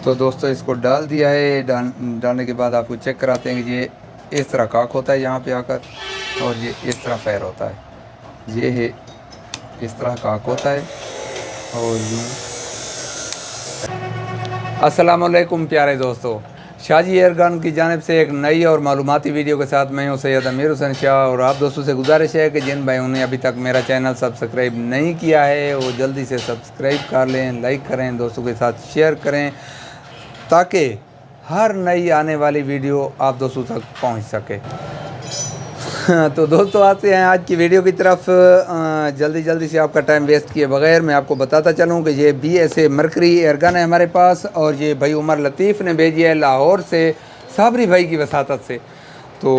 तो दोस्तों इसको डाल दिया है। डालने के बाद आपको चेक कराते हैं कि ये इस तरह काक होता है यहाँ पे आकर, और ये इस तरह फैर होता है। ये है इस तरह काक होता है और यूँ। अस्सलाम वालेकुम प्यारे दोस्तों, शाजी एयरगन की जानिब से एक नई और मालूमाती वीडियो के साथ मैं हूं सैयद अमीर हुसैन शाह। और आप दोस्तों से गुजारिश है कि जिन भाइयों ने अभी तक मेरा चैनल सब्सक्राइब नहीं किया है वो जल्दी से सब्सक्राइब कर लें, लाइक करें, दोस्तों के साथ शेयर करें, ताकि हर नई आने वाली वीडियो आप दोस्तों तक पहुंच सके। तो दोस्तों आते हैं आज की वीडियो की तरफ। जल्दी से आपका टाइम वेस्ट किए बगैर मैं आपको बताता चलूं कि ये BSA मरकरी एयरगन है हमारे पास, और ये भाई उमर लतीफ़ ने भेजी है लाहौर से, साबरी भाई की वसातत से। तो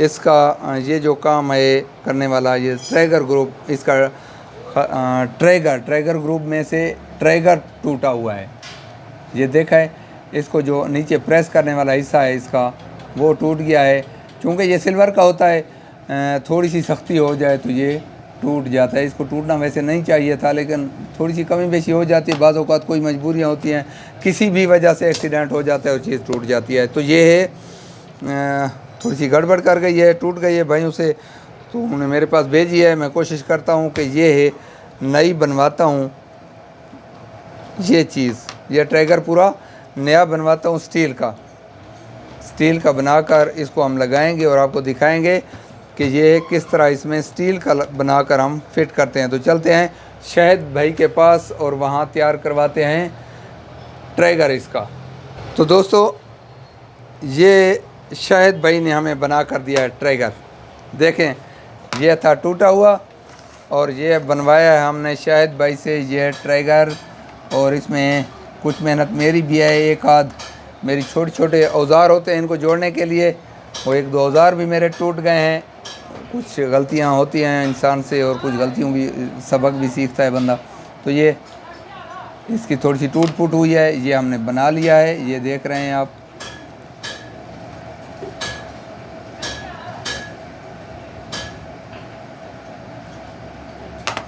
इसका ये जो काम है करने वाला ये ट्रैगर ग्रुप, इसका ट्रैगर ग्रुप में से ट्रैगर टूटा हुआ है। ये देखा है, इसको जो नीचे प्रेस करने वाला हिस्सा है इसका वो टूट गया है। चूँकि ये सिल्वर का होता है, थोड़ी सी सख्ती हो जाए तो ये टूट जाता है। इसको टूटना वैसे नहीं चाहिए था, लेकिन थोड़ी सी कमी बेशी हो जाती है। बाज़ औक़ात कोई मजबूरियाँ होती हैं, किसी भी वजह से एक्सीडेंट हो जाता है और चीज़ टूट जाती है। तो ये है थोड़ी सी गड़बड़ कर गई है, टूट गई है भाइयों से, तो उन्होंने मेरे पास भेजी है। मैं कोशिश करता हूँ कि ये है नई बनवाता हूँ ये चीज़, यह ट्रैगर पूरा नया बनवाता हूँ स्टील का बनाकर इसको हम लगाएंगे और आपको दिखाएंगे कि ये किस तरह इसमें स्टील का बनाकर हम फिट करते हैं। तो चलते हैं शाहिद भाई के पास और वहाँ तैयार करवाते हैं ट्रैगर इसका। तो दोस्तों ये शाहिद भाई ने हमें बना कर दिया है ट्रैगर। देखें, ये था टूटा हुआ और ये बनवाया है हमने शाहिद भाई से ये ट्रैगर। और इसमें कुछ मेहनत मेरी भी है, एक आध मेरी छोटे औज़ार होते हैं इनको जोड़ने के लिए, वो एक दो औज़ार भी मेरे टूट गए हैं। कुछ गलतियां होती हैं इंसान से और कुछ गलतियों भी सबक भी सीखता है बंदा। तो ये इसकी थोड़ी सी टूट फूट हुई है, ये हमने बना लिया है। ये देख रहे हैं आप,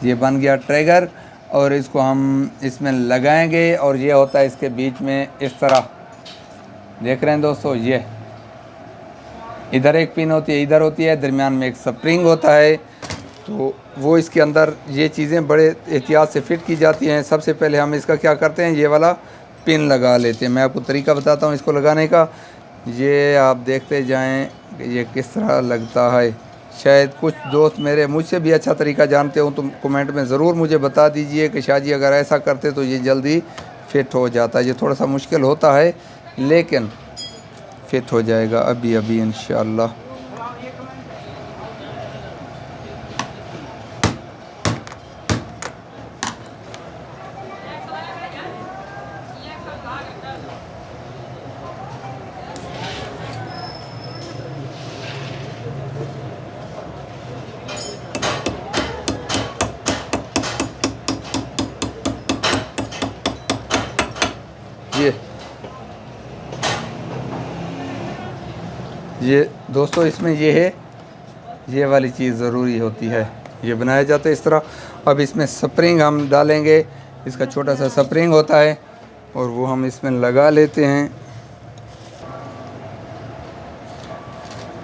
ये बन गया ट्रैगर और इसको हम इसमें लगाएंगे। और ये होता है इसके बीच में इस तरह, देख रहे हैं दोस्तों, ये इधर एक पिन होती है, इधर होती है, दरमियान में एक स्प्रिंग होता है। तो वो इसके अंदर ये चीज़ें बड़े एहतियात से फिट की जाती हैं। सबसे पहले हम इसका क्या करते हैं, ये वाला पिन लगा लेते हैं। मैं आपको तरीका बताता हूँ इसको लगाने का। ये आप देखते जाएं कि ये किस तरह लगता है। शायद कुछ दोस्त मेरे मुझसे भी अच्छा तरीका जानते हो तो कमेंट में ज़रूर मुझे बता दीजिए कि शाहजी अगर ऐसा करते तो ये जल्दी फिट हो जाता है। ये थोड़ा सा मुश्किल होता है लेकिन फिट हो जाएगा अभी इंशाअल्लाह। ये दोस्तों इसमें ये है, ये वाली चीज़ ज़रूरी होती है, ये बनाया जाता है इस तरह। अब इसमें स्प्रिंग हम डालेंगे, इसका छोटा सा स्प्रिंग होता है और वो हम इसमें लगा लेते हैं।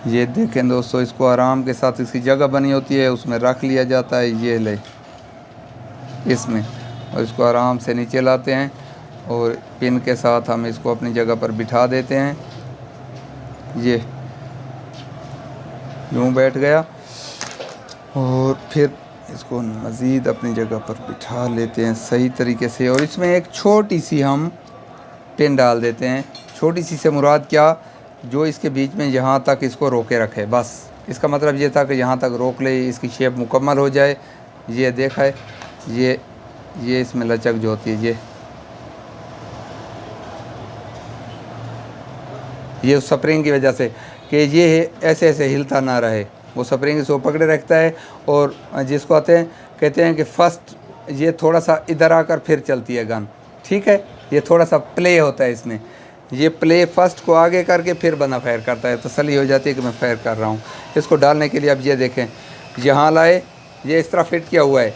ये देखें दोस्तों, इसको आराम के साथ इसकी जगह बनी होती है उसमें रख लिया जाता है, ये ले इसमें, और इसको आराम से नीचे लाते हैं और पिन के साथ हम इसको अपनी जगह पर बिठा देते हैं। ये यूँ बैठ गया और फिर इसको मज़ीद अपनी जगह पर बिठा लेते हैं सही तरीके से। और इसमें एक छोटी सी हम पिन डाल देते हैं। छोटी सी से मुराद क्या, जो इसके बीच में यहाँ तक इसको रोके रखे, बस इसका मतलब ये था कि यहाँ तक रोक ले, इसकी शेप मुकम्मल हो जाए। ये देखा है, ये इसमें लचक जो होती है, ये उस स्प्रिंग की वजह से कि ये ऐसे हिलता ना रहे, वो स्प्रिंग इसको पकड़े रखता है। और जिसको कहते हैं कि फर्स्ट ये थोड़ा सा इधर आकर फिर चलती है गन, ठीक है। ये थोड़ा सा प्ले होता है इसमें, ये प्ले फर्स्ट को आगे करके फिर बंदा फायर करता है, तसल्ली हो जाती है कि मैं फायर कर रहा हूँ। इसको डालने के लिए अब ये देखें, यहाँ लाए, ये इस तरह फिट किया हुआ है,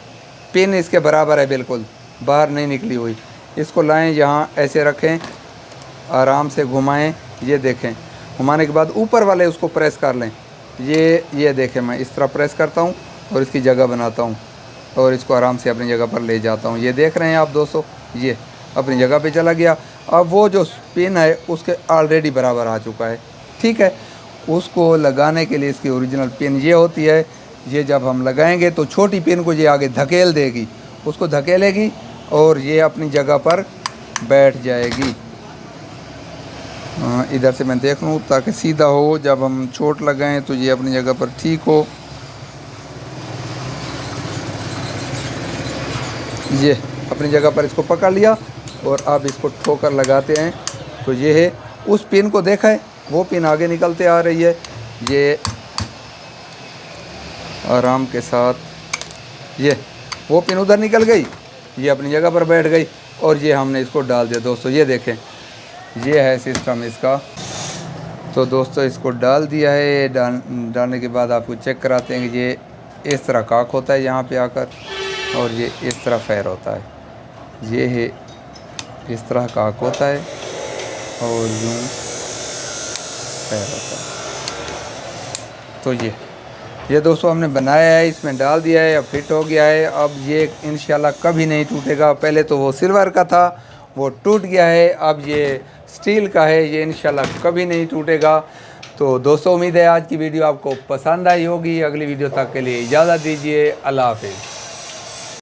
पिन इसके बराबर है, बिल्कुल बाहर नहीं निकली हुई। इसको लाएं, यहाँ ऐसे रखें, आराम से घुमाएं। ये देखें, घुमाने के बाद ऊपर वाले उसको प्रेस कर लें। ये देखें, मैं इस तरह प्रेस करता हूँ और इसकी जगह बनाता हूँ और इसको आराम से अपनी जगह पर ले जाता हूँ। ये देख रहे हैं आप दोस्तों, ये अपनी जगह पे चला गया। अब वो जो पिन है उसके ऑलरेडी बराबर आ चुका है, ठीक है। उसको लगाने के लिए इसकी ओरिजिनल पिन ये होती है। ये जब हम लगाएंगे तो छोटी पिन को ये आगे धकेल देगी, उसको धकेलेगी और ये अपनी जगह पर बैठ जाएगी। इधर से मैं देख लूँ ताकि सीधा हो, जब हम चोट लगाएं तो ये अपनी जगह पर ठीक हो। ये अपनी जगह पर इसको पकड़ लिया और अब इसको ठोकर लगाते हैं तो ये है। उस पिन को देखा है, वो पिन आगे निकलते आ रही है। ये आराम के साथ, ये वो पिन उधर निकल गई, ये अपनी जगह पर बैठ गई और ये हमने इसको डाल दिया। दोस्तों ये देखें, ये है सिस्टम इसका। तो दोस्तों इसको डाल दिया है। डालने के बाद आपको चेक कराते हैं कि ये इस तरह काक होता है यहाँ पे आकर, और ये इस तरह फैर होता है। ये है इस तरह काक होता है और यूँ फैर होता है। तो ये दोस्तों हमने बनाया है, इसमें डाल दिया है, अब फिट हो गया है। अब ये इंशाल्लाह कभी नहीं टूटेगा। पहले तो वो सिल्वर का था, वो टूट गया है, अब ये स्टील का है, ये इंशाल्लाह कभी नहीं टूटेगा। तो दोस्तों उम्मीद है आज की वीडियो आपको पसंद आई होगी। अगली वीडियो तक के लिए इजाज़त दीजिए। अल्लाह हाफिज़।